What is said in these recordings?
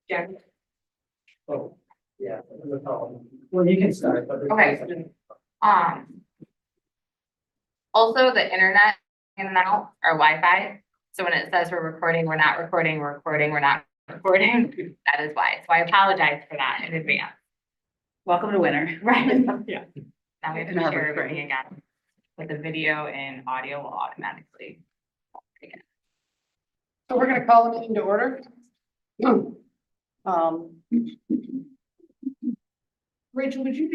Jack. Oh, yeah. Well, you can start. But Okay. Also the internet in and out or Wi-Fi. So when it says we're recording, we're not recording, we're recording, we're not recording, that is why. So I apologize for that in advance. Welcome to winter. Right. Yeah. Now we have In to Harbor share Spring. everything again. But the video and audio will automatically. So we're gonna call the meeting to order. Um, Rachel, would you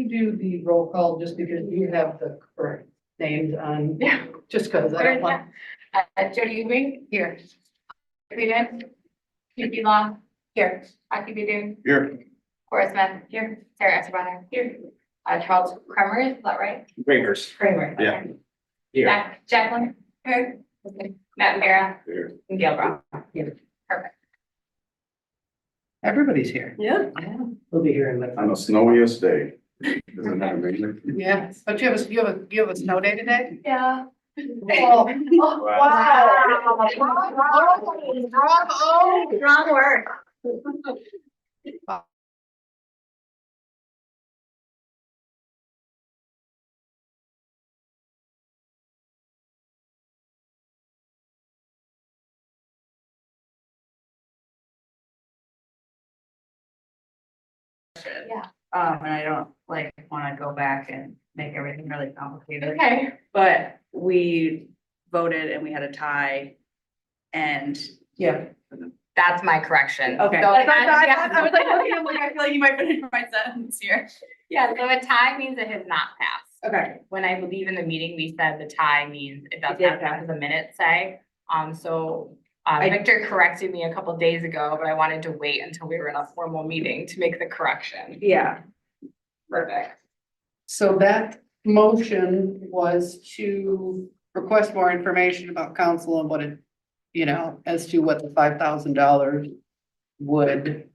do the roll call just because you have the correct names on? Yeah. Just because I don't want. Jody Ewing, here. Freedom. Phoebe Long, here. Aki Bidun, Here. Cora Smith, here. Sarah Escobar, here. Charles Kramer, is that right? Fingers. Kramer. okay. Yeah. Here. Jacqueline, here. Okay. Matt Vera, Here. and Gail Brown. Here. Perfect. Everybody's here. Yeah. We'll be here in the. On the snowiest day. Isn't that amazing? Yeah, but you have a snow day today? Yeah. Well, wow. Bravo. Wrong word. Yeah. And I don't wanna go back and make everything really complicated. Okay. But we voted and we had a tie. And yeah. That's my correction. Okay. So I was yeah. like, okay, I feel like you might finish my sentence here. Yeah, so a tie means it has not passed. Okay. When I believe in the meeting, we said the tie means it does It did not pass, the minutes say. I- Victor corrected me a couple days ago, but I wanted to wait until we were in a formal meeting to make the correction. Yeah. Perfect. So that motion was to request more information about council and what it, as to what the $5,000 would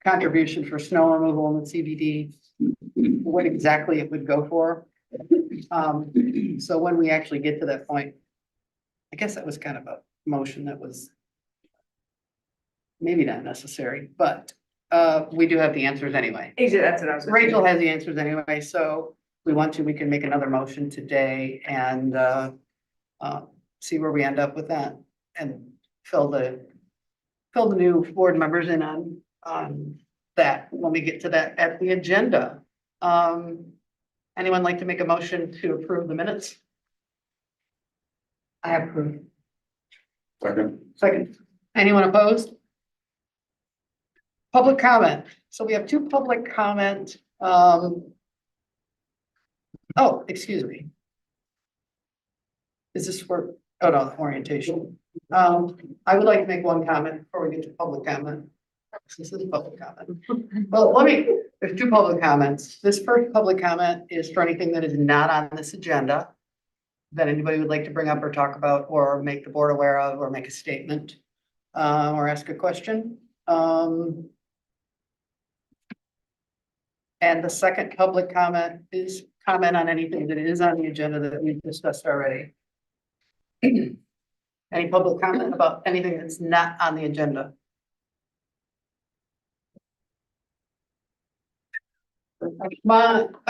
contribution for snow removal in the CBD, what exactly it would go for. So when we actually get to that point, I guess that was kind of a motion that was maybe not necessary, but we do have the answers anyway. Exactly, that's what I was. Rachel has the answers anyway, so if we want to, we can make another motion today and see where we end up with that and fill the new board members in on that when we get to that at the agenda. Anyone like to make a motion to approve the minutes? I approve. Second. Anyone opposed? Public comment. So we have two public comment. Oh, excuse me. Is this for, oh no, orientation. I would like to make one comment before we get to public comment. This is public comment. Well, there's two public comments. This first public comment is for anything that is not on this agenda that anybody would like to bring up or talk about or make the board aware of or make a statement or ask a question. And the second public comment is comment on anything that is on the agenda that we've discussed already. Any public comment about anything that's not on the agenda?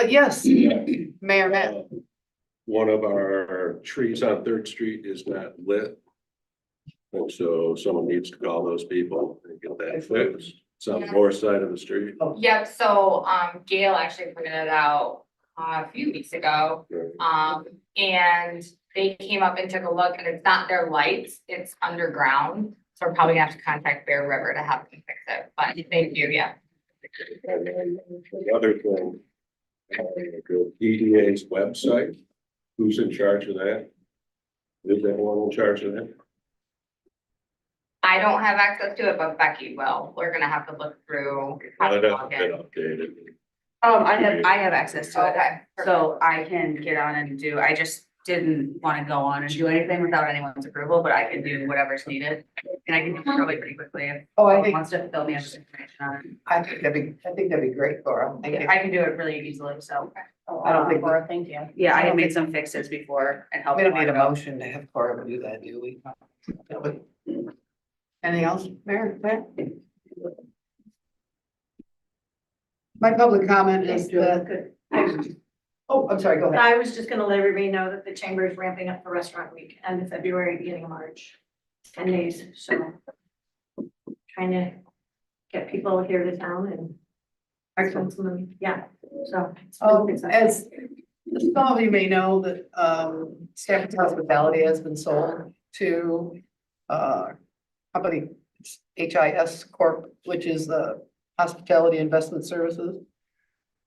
Yes, Mayor Matt. One of our trees on Third Street is not lit. And so someone needs to call those people and get that fixed. It's on the north side of the street. Yep, so Gail actually printed it out a few weeks ago. And they came up and took a look and it's not their lights, it's underground. So we're probably gonna have to contact Bear River to have them fix it, but thank you, yeah. And then the other thing, the DDA's website, who's in charge of that? Is anyone in charge of that? I don't have access to it, but Becky will. We're gonna have to look through. how It to hasn't log been in. updated. I have access to it, Okay. so I can get on and do, I just didn't wanna go on and do anything without anyone's approval, but I can do whatever's needed. And I can do it probably pretty quickly if Oh, I someone think, wants to fill me in with information on it. I think that'd be great, Cora. Thank you. I can do it really easily, so. I don't think, Cora, thank you. Yeah, I had made some fixes before and helped. we don't need a motion to have Cora do that, do we? Anything else, Mayor? Matt? My public comment is that, Good. oh, I'm sorry, go ahead. I was just gonna let everybody know that the chamber is ramping up for restaurant week, end of February, beginning of March. 10 days, so. Trying to get people here to town and. Excellent. Yeah, so. it's been exciting. As some of you may know that, Stafford's Hospitality has been sold to, company, HIS Corp., which is the Hospitality Investment Services.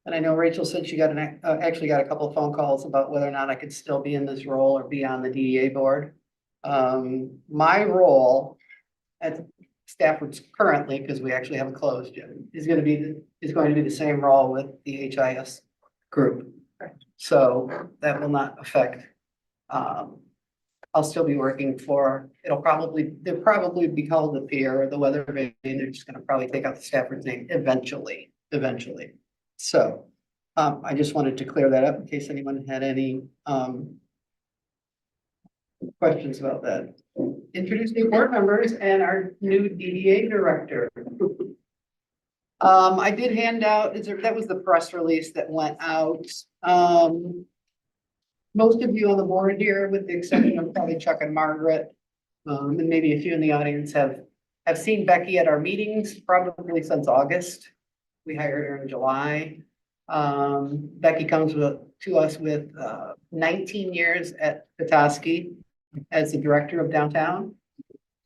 And I know Rachel said she got actually got a couple of phone calls about whether or not I could still be in this role or be on the DDA board. My role at Stafford's currently, because we actually haven't closed yet, is going to be the same role with the HIS group. So that will not affect, I'll still be working for, they'll probably be called the pier or the weather vane. They're just gonna probably take out the Stafford's name eventually. So, I just wanted to clear that up in case anyone had any, questions about that. Introduce new board members and our new DDA director. I did hand out, that was the press release that went out. Most of you on the board here, with the exception of probably Chuck and Margaret, and maybe a few in the audience have seen Becky at our meetings probably since August. We hired her in July. Becky comes to us with 19 years at Petoskey as the director of downtown.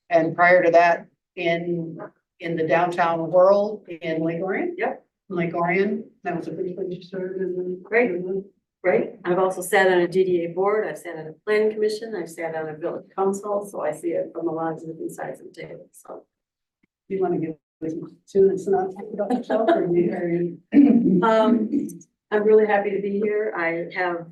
And prior to that, in the downtown world in Lake Orion. Yep. Lake Orion, that was a pretty place you started. Great. Right, I've also sat on a DDA board, I've sat on a planning commission, I've sat on a village council, so I see it from a lot of different sides of the table, so. You want to give two and not talk about yourself or you? I'm really happy to be here, I have,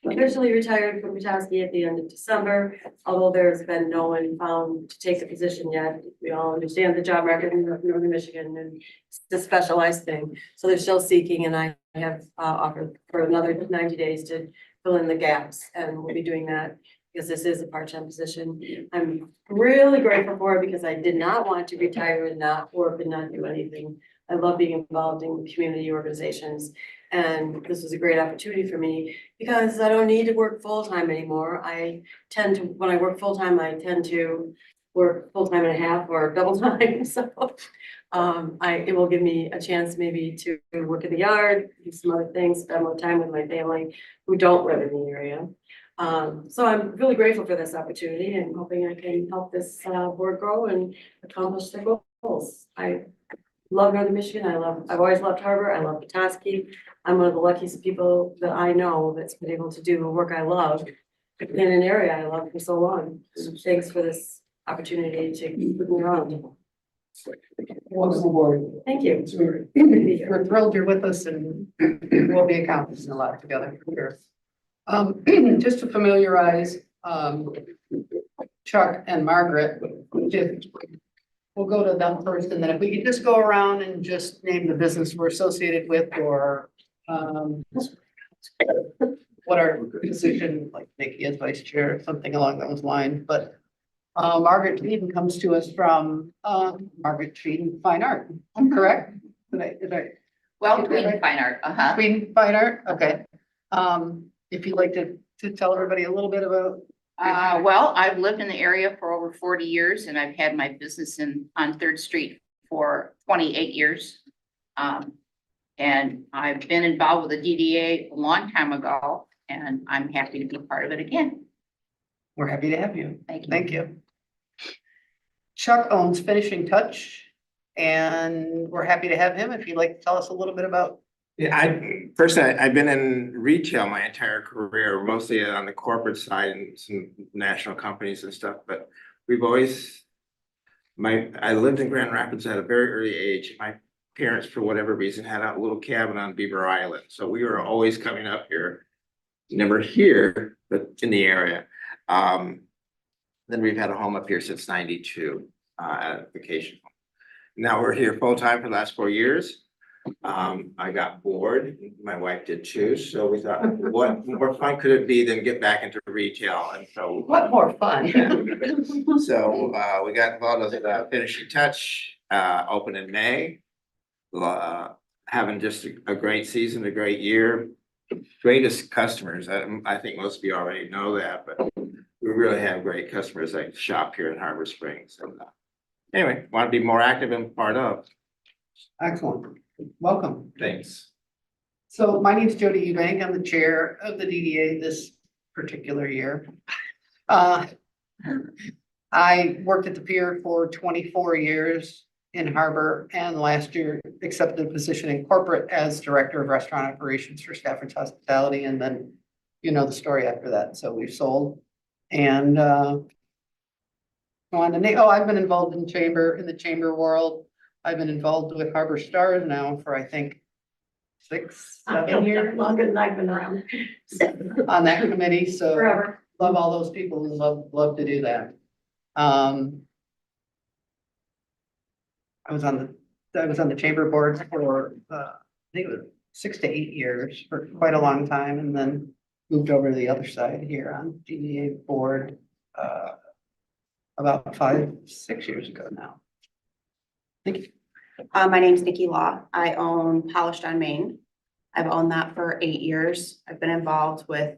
officially retired from Petoskey at the end of December, although there's been no one found to take the position yet. We all understand the job market in Northern Michigan and it's a specialized thing, so they're still seeking, and I have offered for another 90 days to fill in the gaps, and we'll be doing that because this is a part-time position. I'm really grateful for it because I did not want to retire and not work and not do anything. I love being involved in community organizations, and this was a great opportunity for me because I don't need to work full-time anymore. I tend to, when I work full-time, I tend to work full-time and a half or double time, so it will give me a chance maybe to work in the yard, do some other things, spend more time with my family who don't live in the area. So I'm really grateful for this opportunity and hoping I can help this board grow and accomplish their goals. I love Northern Michigan. I've always loved Harbor. I love Petoskey. I'm one of the luckiest people that I know that's been able to do the work I love in an area I love for so long. So thanks for this opportunity to put me around. Welcome aboard. Thank you. We're thrilled you're with us and we'll be accomplishing a lot together for sure. Just to familiarize, Chuck and Margaret, we'll go to them first, and then if we could just go around and just name the business we're associated with, or what our position, like Nikki as vice chair, something along those lines, but Margaret Tweeden comes to us from Margaret Tweeden Fine Art, correct? Did I? Well, Get that right? Fine Art, Tweeden Fine Art, okay. If you'd like to tell everybody a little bit about. Well, I've lived in the area for over 40 years and I've had my business on Third Street for 28 years. And I've been involved with the DDA a long time ago and I'm happy to be part of it again. We're happy to have you. Thank you. Thank you. Chuck owns Finishing Touch, and we're happy to have him. If you'd like to tell us a little bit about. Yeah, I've been in retail my entire career, mostly on the corporate side and some national companies and stuff, but we've always, I lived in Grand Rapids at a very early age. My parents, for whatever reason, had a little cabin on Beaver Island, so we were always coming up here, never here, but in the area. Then we've had a home up here since '92, at a vacation home. Now we're here full-time for the last 4 years. I got bored, my wife did too, so we thought, what more fun could it be than get back into retail, and so. What more fun? So, we got involved with Finishing Touch, open in May. Having just a great season, a great year, greatest customers, I think most of you already know that, but we really have great customers that shop here in Harbor Springs, and anyway, want to be more active and part of, Excellent. Welcome. thanks. So my name is Jody Eubank. I'm the chair of the DDA this particular year. I worked at the pier for 24 years in Harbor, and last year accepted a position in corporate as director of restaurant operations for Stafford's Hospitality, and then you know the story after that. So we've sold and I've been involved in the chamber world. I've been involved with Harbor Stars now for I think 6, 7 years Longer than I've been around. on that committee, so Forever. love all those people who love to do that. I was on the chamber board for I think it was 6 to 8 years, for quite a long time, and then moved over to the other side here on DDA board about 5, 6 years ago now. Thank you. My name's Nikki Law. I own Polished on Main. I've owned that for 8 years. I've been involved with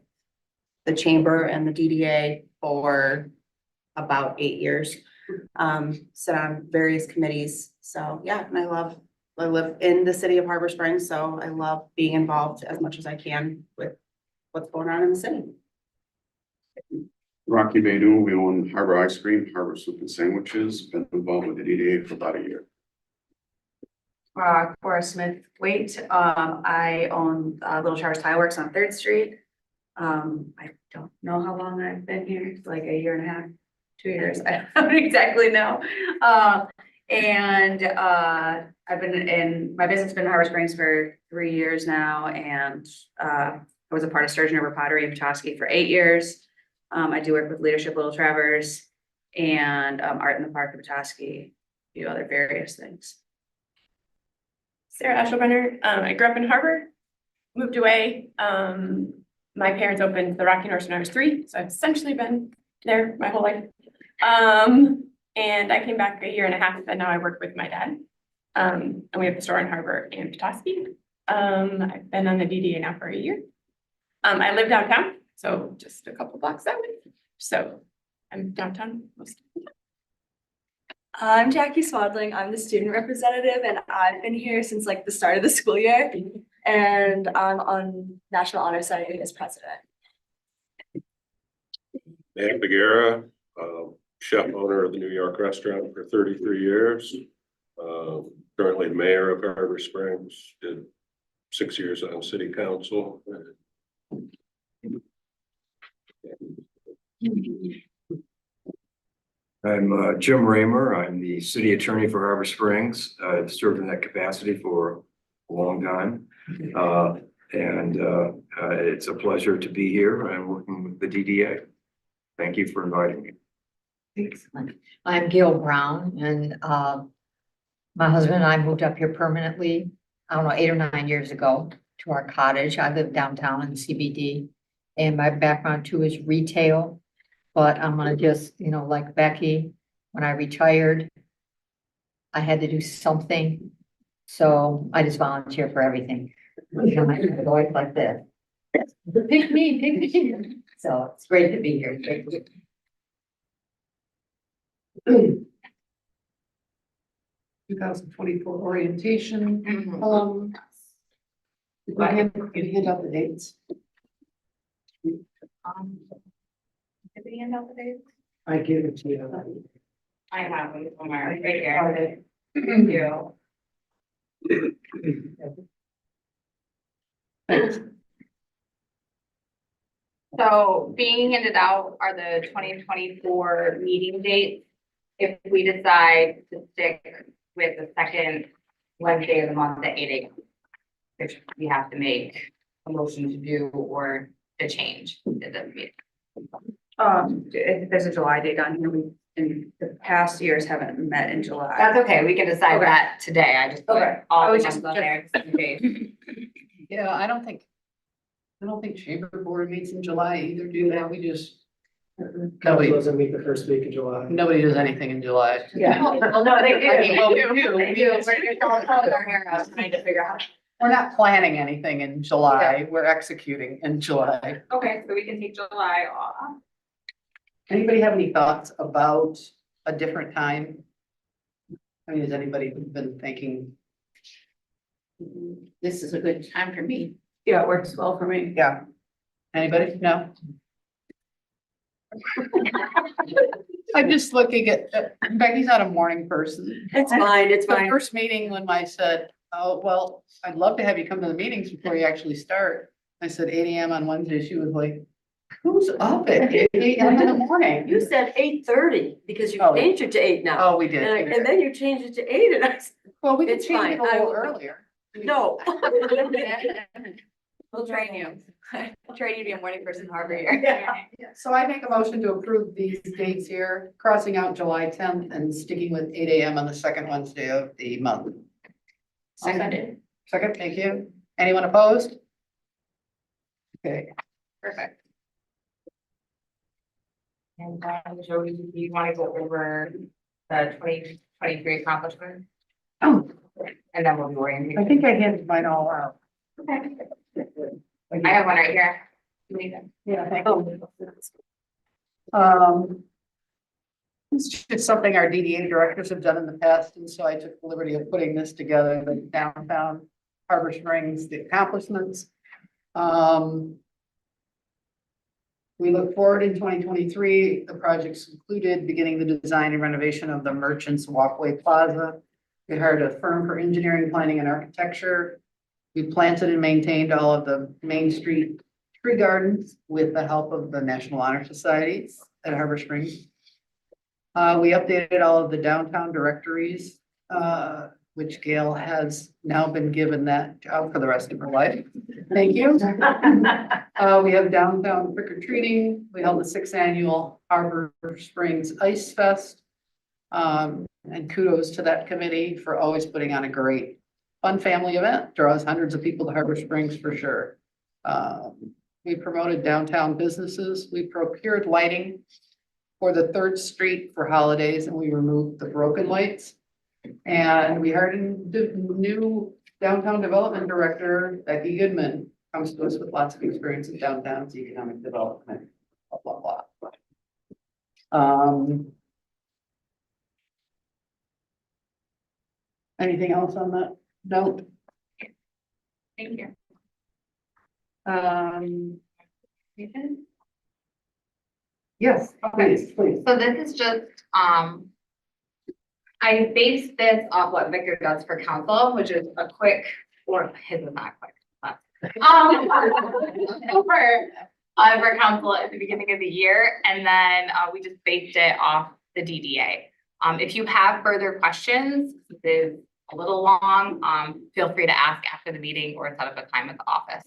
the chamber and the DDA for about 8 years. Sit on various committees. So yeah, and I live in the city of Harbor Springs, so I love being involved as much as I can with what's going on in the city. Rocky Badu, we own Harbor Ice Cream, Harbor Soup and Sandwiches, been involved with the DDA for about a year. Cora Smith Waite, I own Little Showers Tile Works on 3rd Street. I don't know how long I've been here, it's like a year and a half, 2 years, I don't exactly know. I've been in, my business has been in Harbor Springs for 3 years now, and I was a part of Sturgeon River Pottery in Petoskey for 8 years. I do work with Leadership Little Traverse and Art in the Park of Petoskey, a few other various things. Sarah Ashelbrenner. I grew up in Harbor, moved away. My parents opened the Rocky Horse when I was 3, so I've essentially been there my whole life. And I came back a year and a half, and now I work with my dad. And we have the store in Harbor and Petoskey. I've been on the DDA now for a year. I live downtown, so just a couple blocks that way. So I'm downtown most of the time. I'm Jackie Swadling. I'm the student representative, and I've been here since like the start of the school year. And I'm on National Honor Society as president. Dan Bagheera, chef owner of the New York restaurant for 33 years. Currently mayor of Harbor Springs, did 6 years on city council. I'm Jim Raymer. I'm the city attorney for Harbor Springs. I've served in that capacity for a long time. It's a pleasure to be here and working with the DDA. Thank you for inviting me. Excellent. I'm Gail Brown, and my husband and I moved up here permanently, I don't know, 8 or 9 years ago to our cottage. I live downtown in the CBD, and my background too is retail. But I'm gonna just, like Becky, when I retired, I had to do something. So I just volunteer for everything. My voice like this. Pick me. So it's great to be here. Thank you. 2024 orientation. Did we hand out the dates? Did we end up with it? I gave it to you. I have it somewhere, right here. Thank you. Thanks. So being handed out are the 2024 meeting dates. If we decide to stick with the second Wednesday of the month at 8 a.m. Which we have to make a motion to do or to change at the meeting. If there's a July date on here, we in the past years haven't met in July. That's okay, we can decide Okay. that today, I just put Okay. all I the was months just- on there just in case. Yeah, I don't think Chamber Board meets in July either, do they? We just, Council doesn't meet the first week of July. nobody does anything in July. Yeah. Well, no, they do. I mean, well, we do. They do, we're just all pulling our hair out trying to figure out. We're not planning anything in July, we're executing in July. Okay, so we can take July off. Anybody have any thoughts about a different time? I mean, has anybody been thinking? This is a good time for me. Yeah, it works well for me. Yeah. Anybody? No? I'm just looking at, Becky's not a morning person. It's fine, it's The fine. first meeting when I said, oh, well, I'd love to have you come to the meetings before you actually start. I said 8 AM on Wednesday. She was like, who's up at 8 AM in the morning? You said 8:30 because you Oh. changed it to 8 now. Oh, we And then you changed it to 8 and I said, Well, we could it's change fine. it a I little will- earlier. no. We'll train you. I'll train you to be a morning person in Harbor here. So I make a motion to approve these dates here, crossing out July 10th and sticking with 8 AM on the second Wednesday of the month. Seconded. Second, thank you. Anyone opposed? Okay, Perfect. And Joey, do you want to go over the 2023 accomplishments? Oh. And then we'll be orienting. I think I handed mine all out. Okay. I have one right here. You need it? Yeah, thank you. It's just something our DDA directors have done in the past, and so I took the liberty of putting this together, the downtown Harbor Springs, the accomplishments. We look forward in 2023, the project's concluded, beginning the design and renovation of the Merchants Walkway Plaza. We hired a firm for engineering, planning, and architecture. We planted and maintained all of the Main Street tree gardens with the help of the National Honor Society at Harbor Springs. We updated all of the downtown directories, which Gail has now been given that job for the rest of her life. Thank you. We have downtown trick or treating. We held the 6th annual Harbor Springs Ice Fest. And kudos to that committee for always putting on a great fun family event, draws hundreds of people to Harbor Springs for sure. We promoted downtown businesses. We procured lighting for the 3rd Street for holidays, and we removed the broken lights. And we hired a new downtown development director, Becky Goodman, comes to us with lots of experience in downtown's economic development, blah, blah, blah. Anything else on that note? Thank you. Yes, please. So this is just, I based this off what Victor does for council, which is a quick, or his is not quick. but, for council at the beginning of the year, and then, we just based it off the DDA. If you have further questions, this is a little long, feel free to ask after the meeting or set up a time at the office.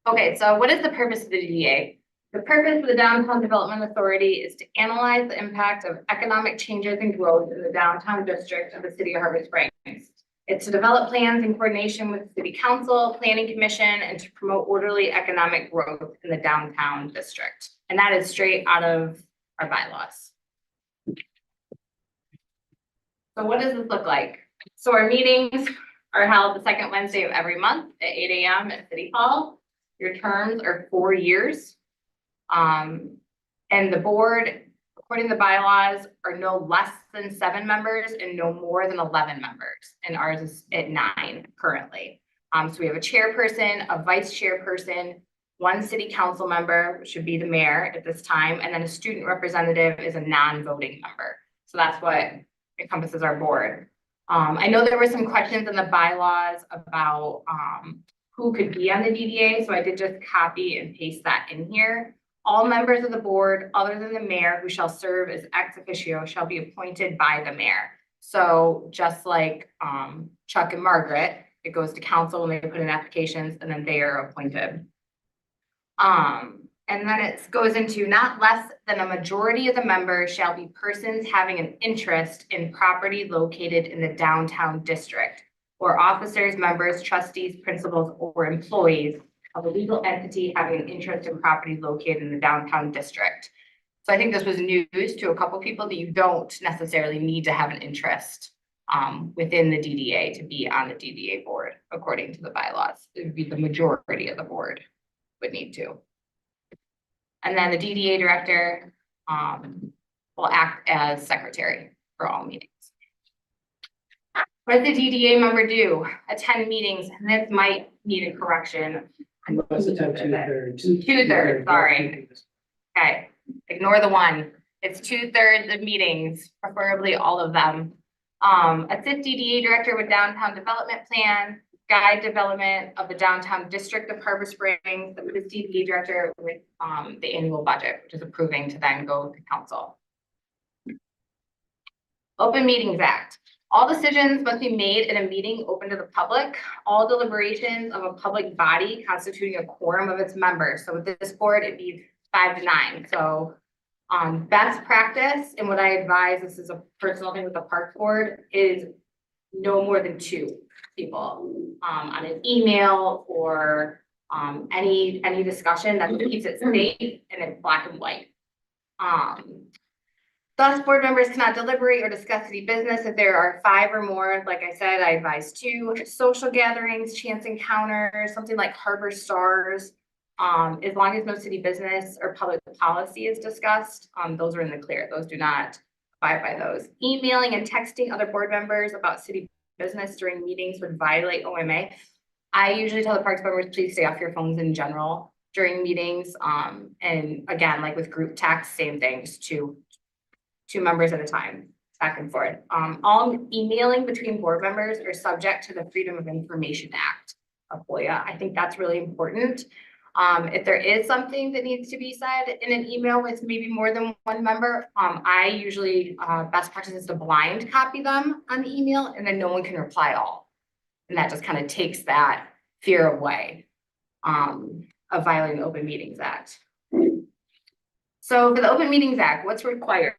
Okay, so what is the purpose of the DDA? The purpose of the Downtown Development Authority is to analyze the impact of economic changes and growth in the downtown district of the city of Harbor Springs. It's to develop plans in coordination with the city council, planning commission, and to promote orderly economic growth in the downtown district. And that is straight out of our bylaws. So what does this look like? So our meetings are held the second Wednesday of every month at 8 AM at City Hall. Your terms are 4 years. And the board, according to the bylaws, are no less than 7 members and no more than 11 members. And ours is at 9 currently. So we have a chairperson, a vice chairperson, 1 city council member, which should be the mayor at this time, and then a student representative is a non-voting member. So that's what encompasses our board. I know there were some questions in the bylaws about who could be on the DDA, so I did just copy and paste that in here. All members of the board, other than the mayor, who shall serve as ex officio, shall be appointed by the mayor. So just like Chuck and Margaret, it goes to council when they put in applications, and then they are appointed. And And then it goes into not less than a majority of the members shall be persons having an interest in property located in the downtown district, or officers, members, trustees, principals, or employees of a legal entity having an interest in property located in the downtown district. So I think this was news to a couple people that you don't necessarily need to have an interest within the DDA to be on the DDA board, according to the bylaws. It would be the majority of the board would need to. And then the DDA director will act as secretary for all meetings. What does the DDA member do? Attend meetings, and this might need a correction. Must attend 2/3. 2/3, sorry. Okay, ignore the one. It's 2/3 of meetings, preferably all of them. Assist DDA director with downtown development plan, guide development of the downtown district of Harbor Springs, the DDA director with the annual budget, which is approving to then go to council. Open Meetings Act. All decisions must be made in a meeting open to the public. All deliberations of a public body constituting a quorum of its members. So with this board, it'd be 5 to 9. So best practice, and what I advise, this is a personal thing with the park board, is no more than 2 people on an email or any discussion that keeps it safe and it's black and white. Thus, board members cannot deliberate or discuss city business if there are 5 or more. Like I said, I advise 2 social gatherings, chance encounters, something like Harbor Stars. As long as no city business or public policy is discussed, those are in the clear. Those do not abide by those. Emailing and texting other board members about city business during meetings would violate OMA. I usually tell the parks members, please stay off your phones in general during meetings. And again, like with group text, same thing, just two members at a time, back and forth. All emailing between board members are subject to the Freedom of Information Act of FOIA. I think that's really important. If there is something that needs to be said in an email with maybe more than 1 member, I usually, best practice is to blind copy them on the email and then no one can reply all. And that just kind of takes that fear away of violating the Open Meetings Act. So for the Open Meetings Act, what's required?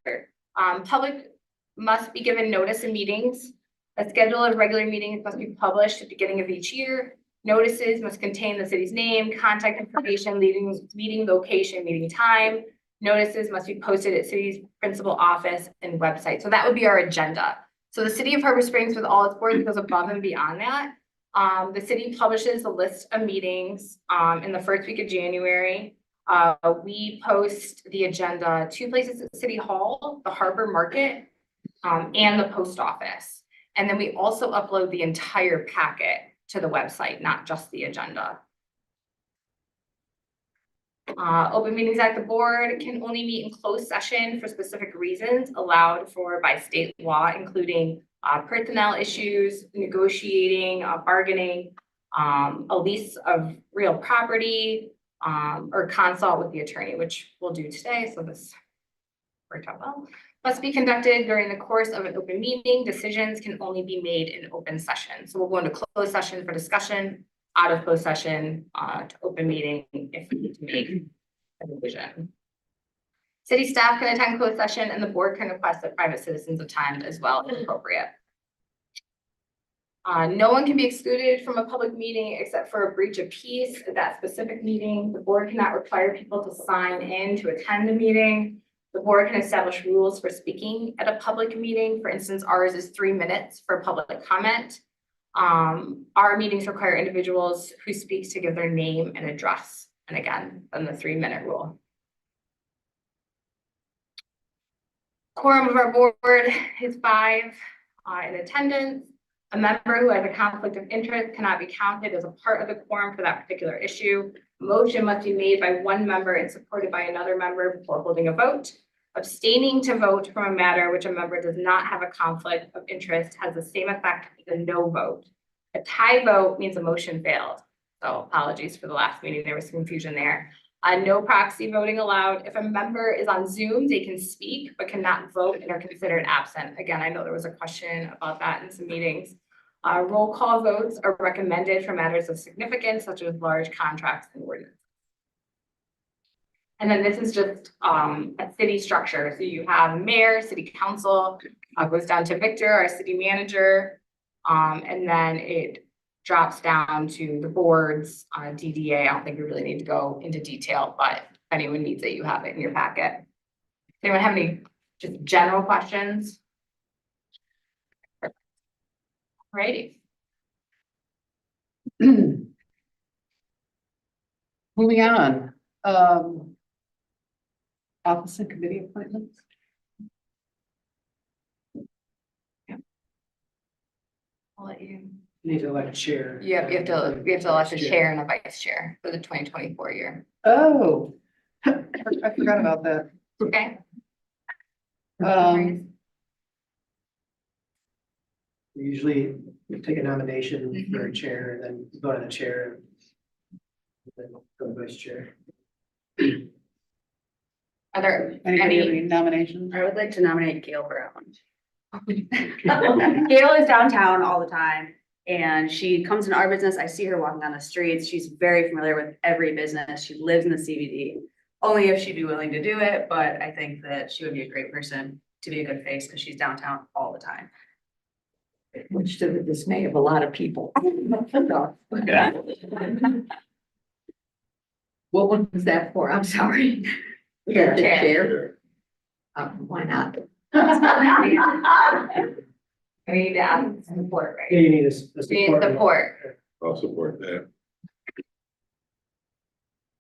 Public must be given notice of meetings. A schedule of regular meetings must be published at the beginning of each year. Notices must contain the city's name, contact information, meeting location, meeting time. Notices must be posted at city's principal office and website. So that would be our agenda. So the city of Harbor Springs, with all its boards, goes above and beyond that. The city publishes a list of meetings in the first week of January. We post the agenda 2 places at City Hall, the Harbor Market, and the post office. And then we also upload the entire packet to the website, not just the agenda. Open Meetings Act, the board can only meet in closed session for specific reasons allowed for by state law, including personnel issues, negotiating, bargaining, a lease of real property, or consult with the attorney, which we'll do today. So this worked out well. Must be conducted during the course of an open meeting. Decisions can only be made in open session. So we'll go into closed session for discussion, out of closed session to open meeting if we need to make a decision. City staff can attend closed session and the board can request that private citizens attend as well if appropriate. No one can be excluded from a public meeting except for a breach of peace at that specific meeting. The board cannot require people to sign in to attend the meeting. The board can establish rules for speaking at a public meeting. For instance, ours is 3 minutes for public comment. Our meetings require individuals who speak to give their name and address. And again, then the 3-minute rule. Quorum of our board is 5 in attendance. A member who has a conflict of interest cannot be counted as a part of the quorum for that particular issue. A motion must be made by 1 member and supported by another member before holding a vote. Abstaining to vote from a matter which a member does not have a conflict of interest has the same effect as a no vote. A tie vote means a motion failed. So apologies for the last meeting, there was some confusion there. No proxy voting allowed. If a member is on Zoom, they can speak but cannot vote and are considered absent. Again, I know there was a question about that in some meetings. Roll call votes are recommended for matters of significance, such as large contracts and ordinances. And then this is just a city structure. So you have mayor, city council, goes down to Victor, our city manager. And then it drops down to the boards, DDA. I don't think we really need to go into detail, but if anyone needs it, you have it in your packet. Does anyone have any just general questions? Alrighty. Moving on, office and committee appointments. I'll let you. Need to elect a chair. Yeah, we have to elect a chair and a vice chair for the 2024 year. Oh, I forgot about that. Okay. We usually take a nomination for a chair and then vote on the chair. And then go to vice chair. Are there Anybody have any? any nominations? I would like to nominate Gail Brown. Gail is downtown all the time and she comes in our business. I see her walking on the streets. She's very familiar with every business. She lives in the CBD. Only if she'd be willing to do it, but I think that she would be a great person to be a good face because she's downtown all the time. Much to the dismay of a lot of people. What one was that for? I'm sorry. Yeah, the chair. Why not? I need to add support, Yeah, right? you need a We need support. I'll support that.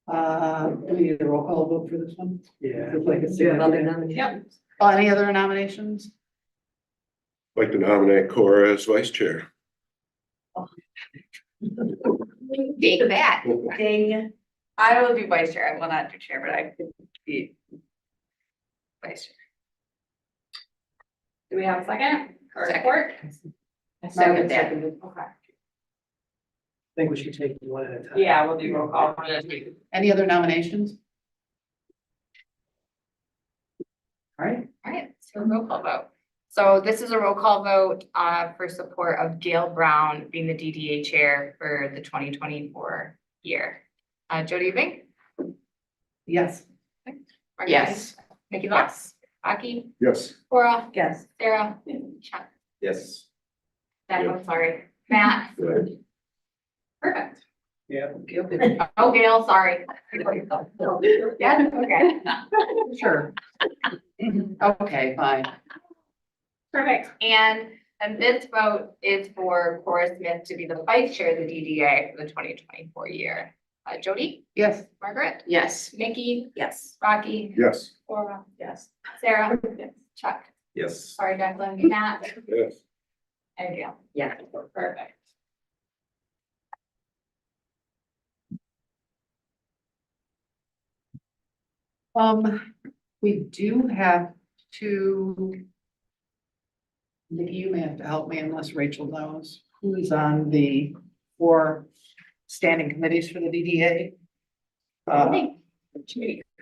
Do we need a roll call vote for this one? Yeah. Looks like it's- Yep. Any other nominations? Like to nominate Cora as vice chair. Take that. Ding. I will do vice chair. I will not do chair, but I could be vice chair. Do we have a second? Or Second. support? Second. Okay. I think we should take one at a time. Yeah, we'll do roll call. Any other nominations? All right, Alright, so roll call vote. So this is a roll call vote for support of Gail Brown being the DDA chair for the 2024 year. Jody Vink? yes. Margaret? Yes. Nikki Voss? Aki? Yes. Cora? Yes. Sarah? Chuck? Yes. I'm sorry. Matt? Good. Perfect. Yeah. Oh, Gail, sorry. Yeah, okay. Sure. Okay, fine. Perfect. And this vote is for Cora Smith to be the vice chair of the DDA for the 2024 year. Jody? Yes. Margaret? Yes. Nikki? Yes. Rocky? Yes. Cora? Yes. Sarah? Chuck? Yes. Sorry, Declan. Matt? Yes. And Gail? Yeah. Perfect. We do have to. Nikki, you may have to help me unless Rachel knows who's on the 4 standing committees for the DDA. I think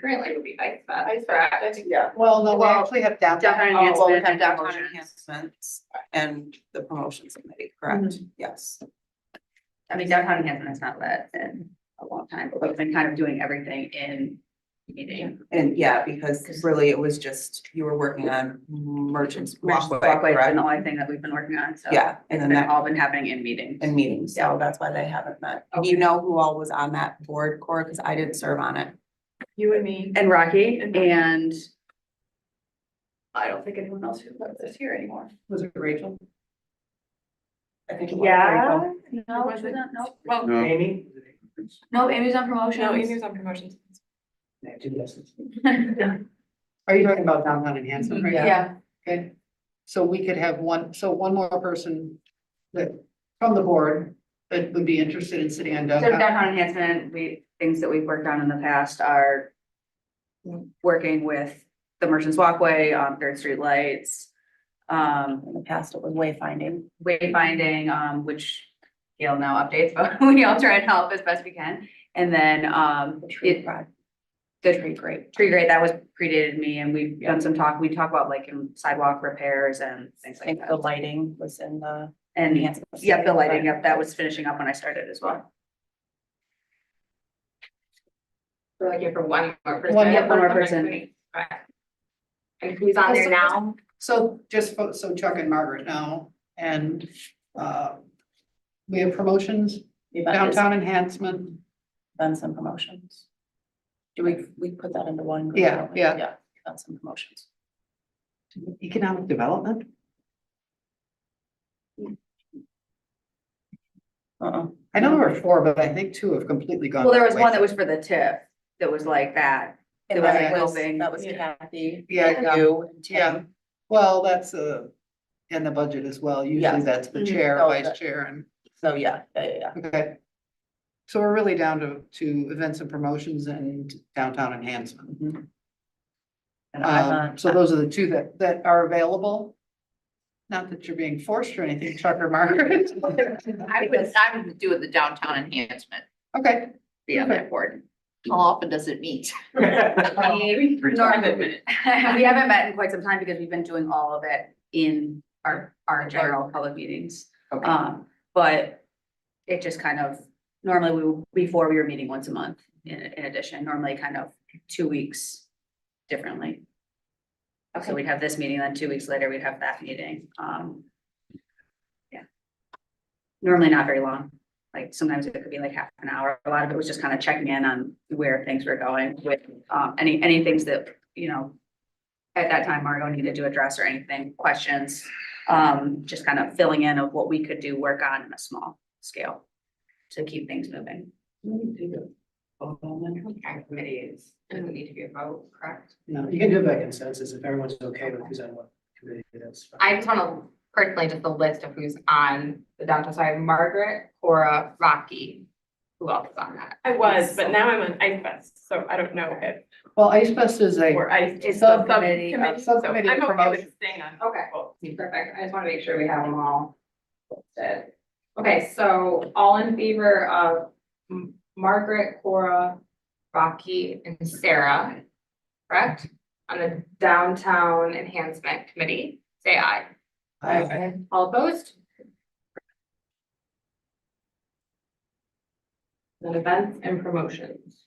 currently would be vice president. Yeah. Well, no, we Well, actually have downtown. downtown Oh, well, we enhancement have and downtown promotions. enhancements and the promotions committee, correct? Yes. I mean, downtown enhancement has not led in a long time, but we've been kind of doing everything in meeting. And yeah, because really it was just, you were working on merchants walkway, Walkway has correct? been the only thing that we've been working on, so. Yeah, and It's then been that, all been happening in meetings. and meetings, so that's why they haven't met. Do you know who all was on that board, Cora? Because I didn't serve on it. You and me. And Rocky, and I don't think anyone else who is here anymore. Was it Rachel? I think it was Yeah, Rachel. no, was it not? No, well, No. Amy? no, Amy's on promotions. No, Amy's on promotions. Yeah, 2 yeses. Are you talking about downtown enhancement? right? Yeah, Okay, so we could have one more person that, from the board, that would be interested in sitting on so downtown. downtown enhancement, things that we've worked on in the past are working with the Merchants Walkway, 3rd Street lights, In the past, it was wayfinding. wayfinding, which Gail now updates, but we all try and help as best we can. And then, the tree grate, that was predated me, and we've done some talk, we talk about like in sidewalk repairs and things I like think the that. lighting was in the. And, enhancements. yep, the lighting, yep, that was finishing up when I started as well. We're looking for one more person. One more on the person. committee. Okay. And who's on there now? So so Chuck and Margaret now, and, we have promotions, downtown enhancement. Done some promotions. Do we put that into one? group? Yeah. Yeah, done some promotions. Economic development? I know there were four, but I think two have completely gone. Well, there by was the one that was wayside. for the TIF, that was like that. It And was that like was, helping. that was Kathy. Yeah, You and yeah. Tim. Well, that's, in the budget as well. Usually Yes. that's the Mhm. chair, So vice that- chair, and, So, yeah. okay. So we're really down to events and promotions and downtown enhancement. Mhm. And I'm on. So those are the two that are available. Not that you're being forced or anything, Chuck or Margaret. I would do it the downtown enhancement, Okay. be on that board. How often does it meet? We haven't met in quite some time because we've been doing all of it in our general public meetings. Okay. But it just kind of, normally before we were meeting once a month in addition, normally kind of 2 weeks differently. So we'd have this meeting, then 2 weeks later, we'd have that meeting. Yeah. Normally not very long, like sometimes it could be like half an hour. A lot of it was just kind of checking in on where things were going with, any things that, at that time Margot needed to address or anything, questions. Just kind of filling in of what we could do work on in a small scale to keep things moving. Committees, doesn't need to be a vote, correct? No, you can do it by consensus if everyone's okay with who's on what committee, that's fine. I just want to personally just a list of who's on the downtown side, Margaret, Cora, Rocky. Who else is on that? I was, but now I'm on IFES, so I don't know if, Well, Ice Fest is or a, I. It's Subcommittee, subcommittee so of I'm okay promotion. with staying on. Okay, perfect. I just want to make sure we have them all listed. Okay, so all in favor of Margaret, Cora, Rocky, and Sarah, correct? On the Downtown Enhancement Committee, say aye. Aye. All opposed? Then events and promotions.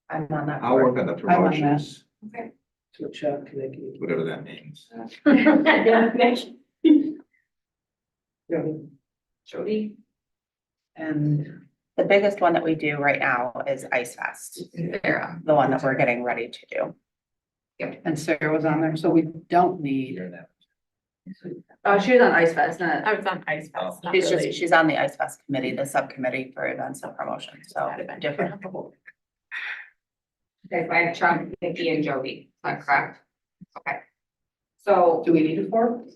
I'm on that. I'll board. work on the I'm on that. promotions, Okay. So Chuck, Nikki. whatever that means. Jody, and The biggest one that we do right now is Ice Fest, Sarah. the one that we're getting ready to do. Sarah was on there, so we don't need. Oh, she was on Ice Fest, not. I was on IFES. not She's really. she's on the Ice Fest committee, the subcommittee for events and promotion, so different. Okay, by Chuck, Nikki, and Jody, is that correct? Okay. So, Do we need a fourth?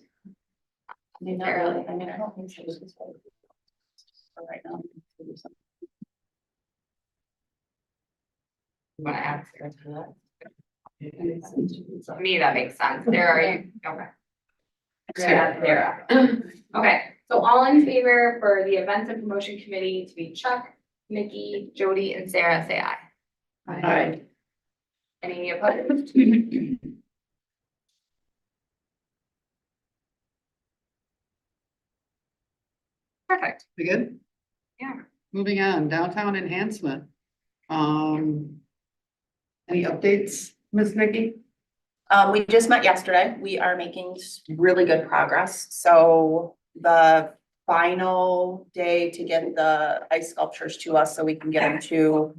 Not really, I mean, I don't think she was. For right now. you wanna add Sarah to that? To me, that makes sense. Sarah, are you, okay. Sarah. Okay, so all in favor for the events and promotion committee to be Chuck, Nikki, Jody, and Sarah, say aye. Aye. Any opposed? Perfect. We good? Yeah. Moving on, downtown enhancement. Any updates, Ms. Nikki? We just met yesterday. We are making really good progress. So the final day to get the ice sculptures to us so we can get them to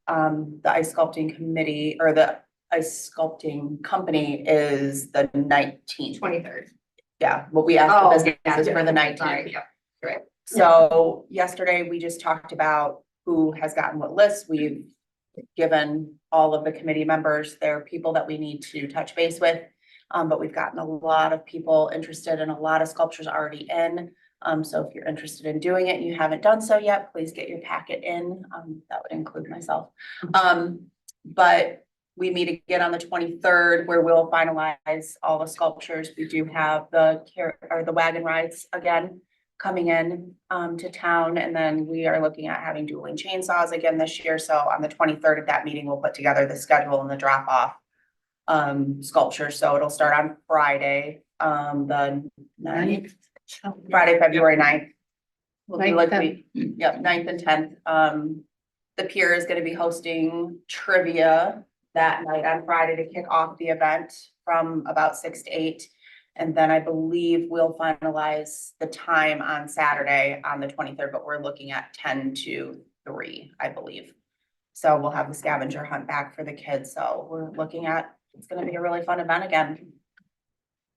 the ice sculpting committee or the ice sculpting company is the 19th. 23rd. Yeah, what we asked Oh, the business is for the 19th. Sorry, yeah, right. So yesterday, we just talked about who has gotten what lists. We've given all of the committee members their people that we need to touch base with. But we've gotten a lot of people interested and a lot of sculptures already in. So if you're interested in doing it and you haven't done so yet, please get your packet in. That would include myself. But we meet again on the 23rd where we'll finalize all the sculptures. We do have the wagon rides again coming in to town, and then we are looking at having dueling chainsaws again this year. So on the 23rd of that meeting, we'll put together the schedule and the drop off sculpture. So it'll start on Friday, the 9th, Friday, February 9th. We'll do 9th, like 10th. yep, 9th and 10th. the Pier is gonna be hosting trivia that night on Friday to kick off the event from about 6 to 8. And then I believe we'll finalize the time on Saturday on the 23rd, but we're looking at 10 to 3, I believe. So we'll have the scavenger hunt back for the kids. So we're looking at, it's gonna be a really fun event again.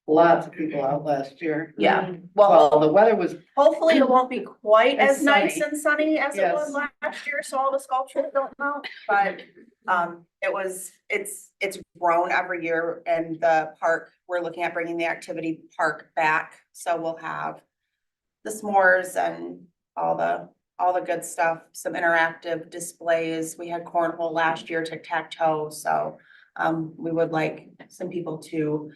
Lots of people out last year. Yeah, Well, well, the weather was, hopefully it won't be quite As as nice sunny. and sunny as it was Yes. last year, so all the sculptures don't mount, but it's grown every year, and the park, we're looking at bringing the activity park back, so we'll have the s'mores and all the good stuff, some interactive displays. We had cornhole last year, tic-tac-toe, so we would like some people to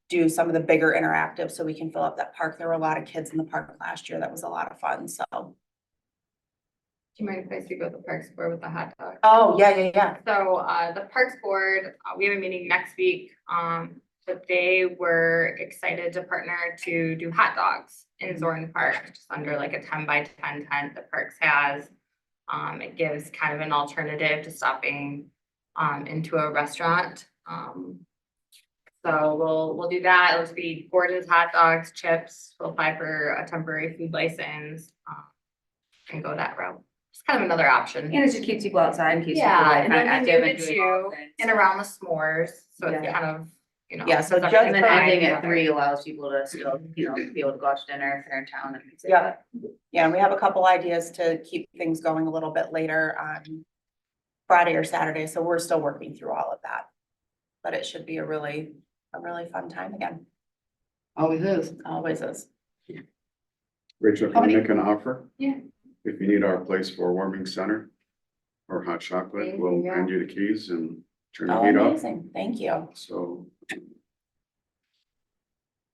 do some of the bigger interactive so we can fill up that park. There were a lot of kids in the park last year. That was a lot of fun, so. Do you mind if I speak about the Parks Board with the hot dog? Oh, yeah. So, the Parks Board, we have a meeting next week, but they were excited to partner to do hot dogs in Zorn Park, just under like a 10x10 tent that Parks has. It gives kind of an alternative to stopping, into a restaurant. So we'll do that. It'll just be Gordon's hot dogs, chips. We'll apply for a temporary food license, and go that route. It's kind of another option. And it just keeps people outside and keeps people Yeah, like and kind of then we active moved and it doing to all things. and around the s'mores, so it's Yeah. kind of, you know. Yeah, so it's just And then fine ending at together. 3 allows people to still, be able to go out to dinner if they're in town and things like Yeah. that. Yeah, and we have a couple ideas to keep things going a little bit later on Friday or Saturday, so we're still working through all of that. But it should be a really fun time again. always is. Always is. Rachel, can I make an offer? Yeah. If you need our place for warming center or hot chocolate, Thank we'll you. hand you the keys and turn the Oh, heat up. amazing. Thank you. So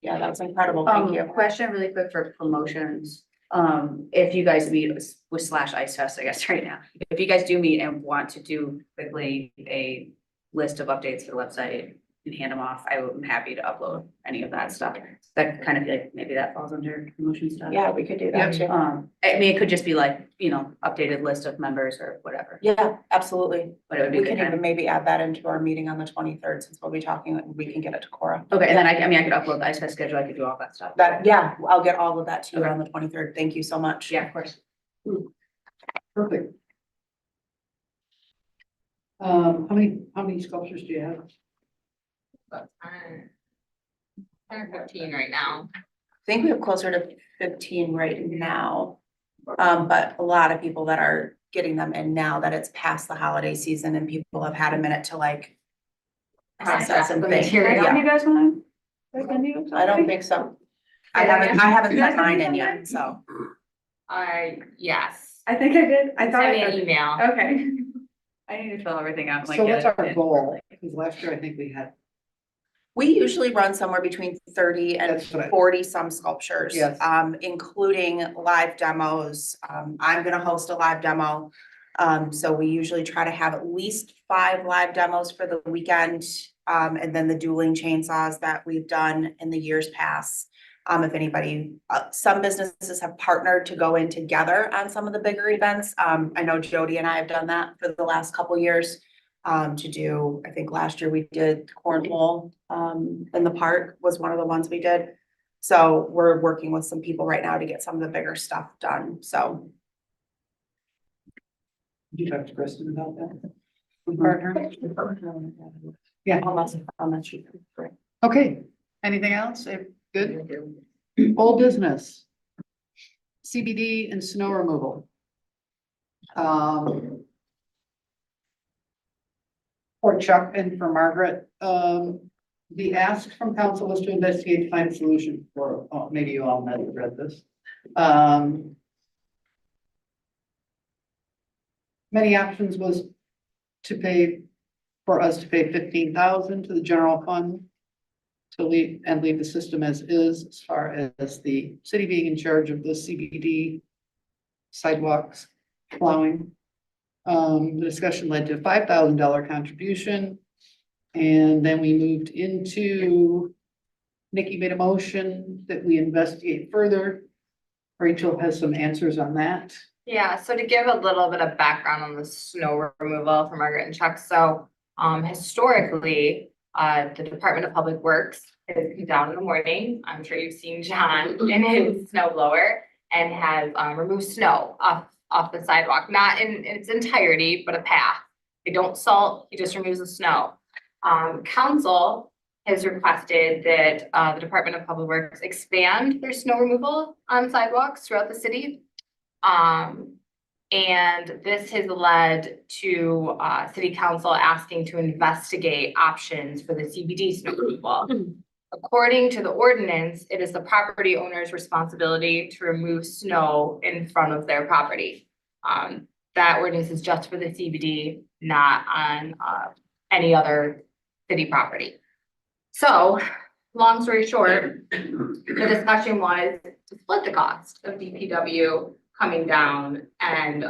Yeah, that's incredible. Thank you. Question really quick for promotions. If you guys meet with Slash Ice Fest, I guess, right now, if you guys do meet and want to do quickly a list of updates to the website and hand them off, I'm happy to upload any of that stuff. That kind of like, maybe that falls under promotion stuff. Yeah, we could do that too. I mean, it could just be like, updated list of members or whatever, Yeah, absolutely. but it would be We good can even time. maybe add that into our meeting on the 23rd, since we'll be talking, we can get it to Cora. Okay, and then I mean, I could upload the Ice Fest schedule, I could do all that stuff. Yeah, I'll get all of that to you Okay. on the 23rd. Thank you so much. Yeah, of course. Perfect. How many sculptures do you have? About 10 or 15 right now. I think we have closer to 15 right now. But a lot of people that are getting them in now that it's past the holiday season and people have had a minute to like process and The think. material. Yeah, You guys want I don't think so. I haven't sent mine in yet, so. Yes. I think I did. I thought Send me I an did. email. Okay. I need to fill everything out. and, like, So get what's it our in. goal? Because last year I think we had, We usually run somewhere between 30 and That's what I- 40 some sculptures. Yes. Including live demos. I'm gonna host a live demo. So we usually try to have at least 5 live demos for the weekend. And then the dueling chainsaws that we've done in the years past. If anybody, some businesses have partnered to go in together on some of the bigger events. I know Jody and I have done that for the last couple years. I think last year we did cornhole, in the park was one of the ones we did. So we're working with some people right now to get some of the bigger stuff done, so. did you talk to Kristen about that? Partner? Yeah. On that sheet. Okay, anything else? Good? Old business. CBD and snow removal. For Chuck and for Margaret, the ask from council was to investigate, find a solution for, maybe you all read this. Many options was for us to pay 15,000 to the general fund to leave the system as is, as far as the city being in charge of the CBD sidewalks plowing. The discussion led to a $5,000 contribution. And then we moved into, Nikki made a motion that we investigate further. Rachel has some answers on that. Yeah, so to give a little bit of background on the snow removal for Margaret and Chuck, so historically, the Department of Public Works has come down in the morning. I'm sure you've seen John in his snow blower and has removed snow off the sidewalk, not in its entirety, but a path. They don't salt, he just removes the snow. Council has requested that the Department of Public Works expand their snow removal on sidewalks throughout the city. And this has led to city council asking to investigate options for the CBD snow removal. According to the ordinance, it is the property owner's responsibility to remove snow in front of their property. That ordinance is just for the CBD, not on any other city property. So, long story short, the discussion was to split the cost of DPW coming down and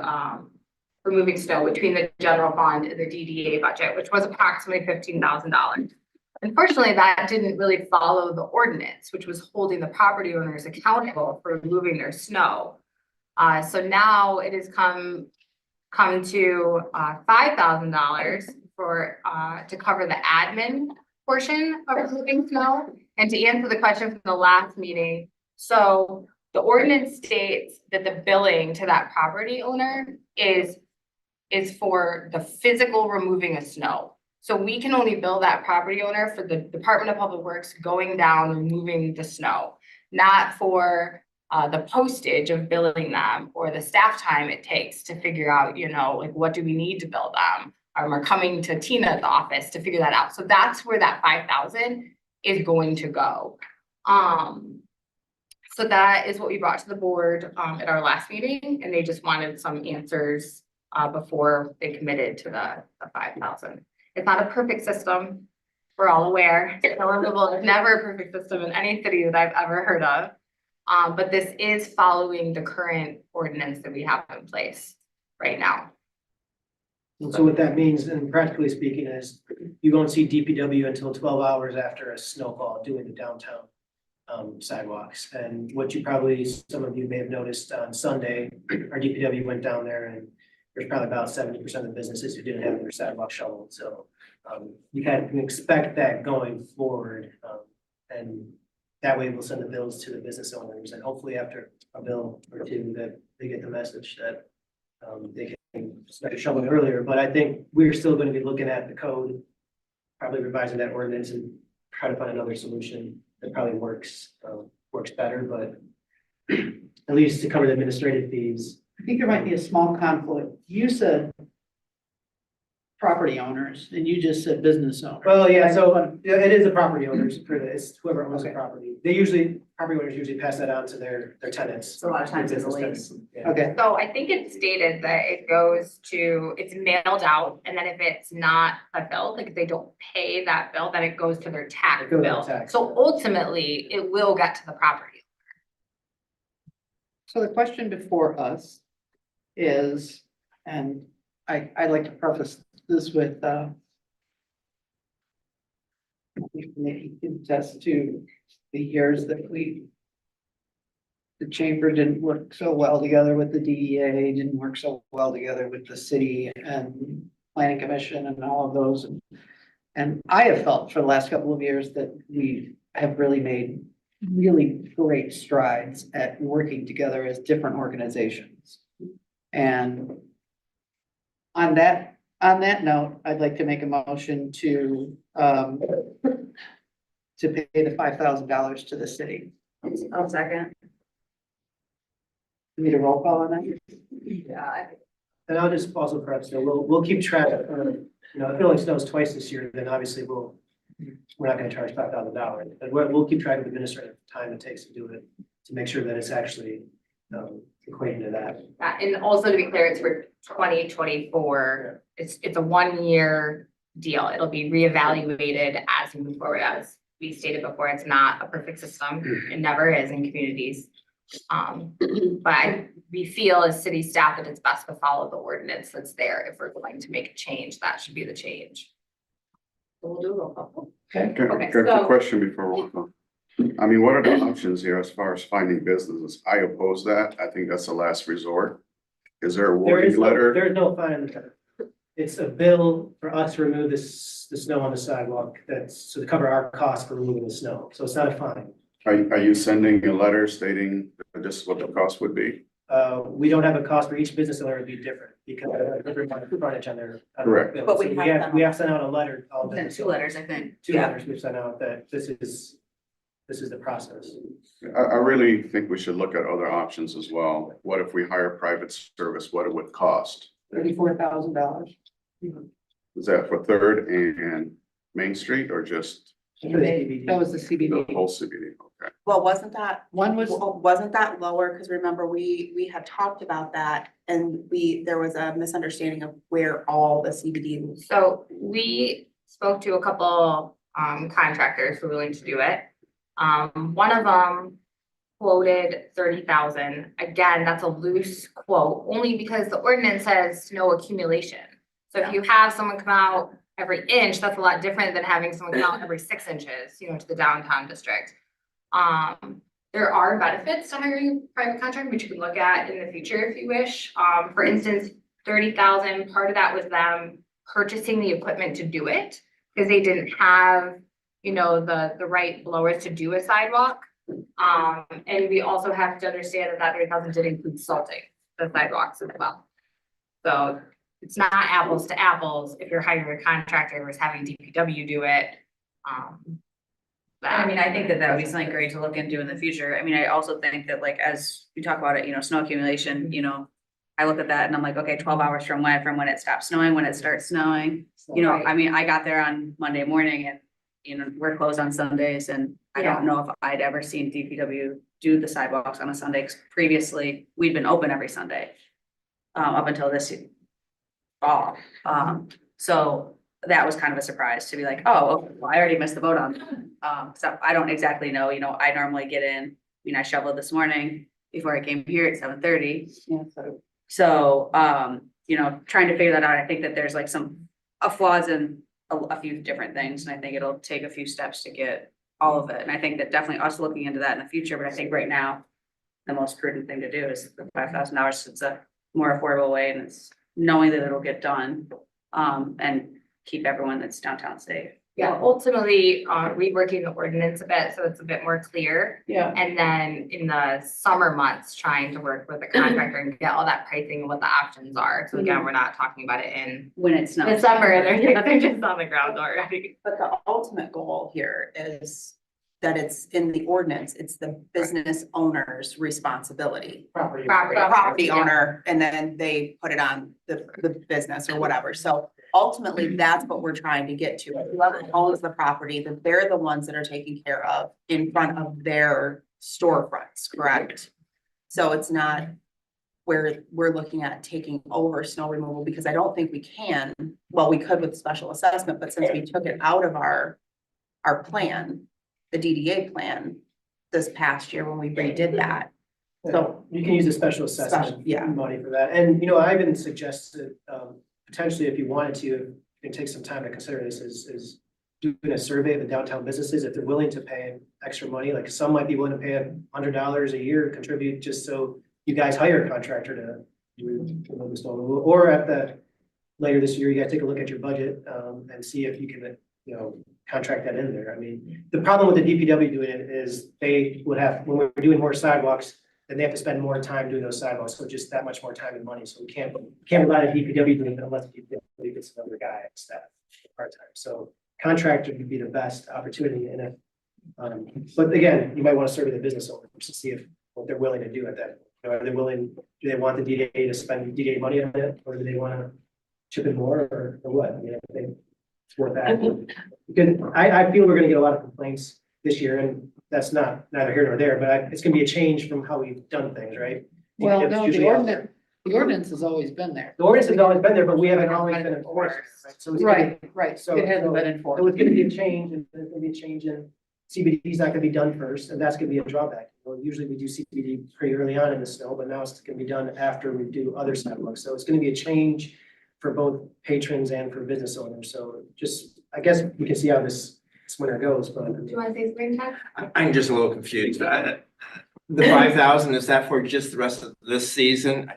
removing snow between the general fund and the DDA budget, which was approximately $15,000. Unfortunately, that didn't really follow the ordinance, which was holding the property owners accountable for removing their snow. So now it has come to $5,000 for to cover the admin portion of removing snow. And to answer the question from the last meeting, so the ordinance states that the billing to that property owner is for the physical removing of snow. So we can only bill that property owner for the Department of Public Works going down, removing the snow, not for the postage of billing them or the staff time it takes to figure out, you know, like what do we need to bill them? Or coming to Tina's office to figure that out. So that's where that 5,000 is going to go. So that is what we brought to the board at our last meeting, and they just wanted some answers before they committed to the 5,000. It's not a perfect system. We're all aware. Snow removal is never a perfect system in any city that I've ever heard of. But this is following the current ordinance that we have in place right now. And so what that means, and practically speaking, is you won't see DPW until 12 hours after a snowfall doing the downtown sidewalks. And what you probably, some of you may have noticed on Sunday, our DPW went down there and there's probably about 70% of the businesses who didn't have their sidewalk shoveled. So you can expect that going forward. And that way we'll send the bills to the business owners, and hopefully after a bill or two that they get the message that they can start shoveling earlier. But I think we're still going to be looking at the code, probably revising that ordinance and try to find another solution that probably works better, but at least to cover the administrative fees. I think there might be a small conflict. You said property owners and you just said business owners. Well, yeah, so yeah, it is the property owners for this, whoever owns the property. Property owners usually pass that on to their tenants. So a lot of times it's a Business lease. tenants. Yeah. Okay, So I think it's stated that it goes to, it's mailed out, and then if it's not fulfilled, like if they don't pay that bill, then it goes to their tax It goes to bill. tax. So ultimately, it will get to the property. so the question before us is, and I'd like to preface this with, maybe contest to the years that the chamber didn't work so well together with the DDA, didn't work so well together with the city and planning commission and all of those. And I have felt for the last couple of years that we have really made really great strides at working together as different organizations. And on that note, I'd like to make a motion to pay the $5,000 to the city. I'll second. Need a roll call on that? Yeah. And I'll just also perhaps, say, we'll keep track of, you know, if it only snows twice this year, then obviously we're not gonna charge $5,000. But we'll keep track of the administrative time it takes to do it, to make sure that it's actually equating to that. And also to be clear, it's for 2024. It's a 1-year deal. It'll be reevaluated as we move forward. As we stated before, it's not a perfect system. It never is in communities. But we feel as city staff that it's best to follow the ordinance that's there. If we're going to make a change, that should be the change. So we'll do a roll call. Okay. Okay, Got a so- question before roll call. I mean, what are the options here as far as finding businesses? I oppose that. I think that's the last resort. Is there a There is warning letter? There is no fine. It's a bill for us to remove the snow on the sidewalk, that's to cover our cost for removing the snow, so it's not a fine. Are you sending a letter stating that this is what the cost would be? We don't have a cost for each business owner, it'd be different, because everyone frontage on their. Correct. But we So have we have sent out a letter. to all Sent business 2 owners. letters, I think. Two Yeah. letters we've sent out that this is the process. I really think we should look at other options as well. What if we hire private service? What it would cost? $34,000. Is that for Third and Main Street or just That was the the CBD. whole CBD? Okay. Well, wasn't that One was, lower? Because remember, we had talked about that and there was a misunderstanding of where all the CBD was. So we spoke to a couple contractors who were willing to do it. One of them quoted 30,000. Again, that's a loose quote, only because the ordinance says no accumulation. So if you have someone come out every inch, that's a lot different than having someone come out every 6 inches, to the downtown district. There are benefits to hiring a private contractor, which you can look at in the future if you wish. For instance, 30,000, part of that was them purchasing the equipment to do it, because they didn't have, the right blowers to do a sidewalk. And we also have to understand that 30,000 did include salting the sidewalks as well. So it's not apples to apples if you're hiring a contractor versus having DPW do it. I mean, I think that would be something great to look into in the future. I mean, I also think that like, as we talk about it, snow accumulation, I look at that and I'm like, okay, 12 hours from when it stops snowing, when it starts snowing. Right. I mean, I got there on Monday morning and, we're closed on Sundays and I don't know if I'd ever seen DPW do the sidewalks on a Sunday. 'Cause previously, we'd been open every Sunday, up until this fall. So that was kind of a surprise to be like, oh, okay, well, I already missed the boat on that. So I don't exactly know, I normally get in, I shoveled this morning before I came here at 7:30. yeah, So, trying to figure that out, I think that there's like flaws in a few different things, and I think it'll take a few steps to get all of it. And I think that definitely us looking into that in the future, but I think right now, the most prudent thing to do is the $5,000. It's a more affordable way, and it's knowing that it'll get done, and keep everyone that's downtown safe. Yeah, ultimately, reworking the ordinance a bit, so it's a bit more clear. yeah. And then in the summer months, trying to work with the contractor and get all that pricing and what the options are. So again, we're not talking about it in When it snows. December, they're just on the ground already. But the ultimate goal here is that it's in the ordinance, it's the business owner's responsibility. Property. Property Yeah. owner, and then they put it on the business or whatever. So ultimately, that's what we're trying to get to. Whoever owns the property, that they're the ones that are taken care of in front of their storefronts, correct? So it's not where we're looking at taking over snow removal, because I don't think we can. Well, we could with special assessment, but since we took it out of our plan, the DDA plan this past year when we redid that. So you can use the special assessment. Yeah. Money for that. And, I even suggested, potentially if you wanted to, you can take some time to consider this is doing a survey of the downtown businesses, if they're willing to pay extra money, like some might be willing to pay $100 a year, contribute just so you guys hire a contractor to remove the snow removal. Or later this year, you gotta take a look at your budget, and see if you can, contract that in there. I mean, the problem with the DPW doing it is they would have, when we're doing more sidewalks, then they have to spend more time doing those sidewalks, so just that much more time and money, so we can't rely on DPW doing it unless DPW gets another guy on staff part-time, so contractor would be the best opportunity in it. But again, you might want to survey the business owners to see what they're willing to do at that. Are they willing, do they want the DDA to spend DDA money on it, or do they want to chip in more, or what? I mean, I think it's worth that. Because I feel we're gonna get a lot of complaints this year, and that's neither here nor there, but it's gonna be a change from how we've done things, right? Well, It's no, usually out there. the ordinance has always been there. The ordinance has always been there, but we haven't always been enforced, right? So it's gonna- Right, So it hasn't been So enforced. it's gonna be a change, and there's gonna be a change in CBD is not gonna be done first, and that's gonna be a drawback. Well, usually we do CBD pretty early on in the snow, but now it's gonna be done after we do other sidewalks. So it's gonna be a change for both patrons and for business owners. So just, I guess we can see how this winter goes, but. Do you want to say spring time? I'm just a little confused. The 5,000, is that for just the rest of this season?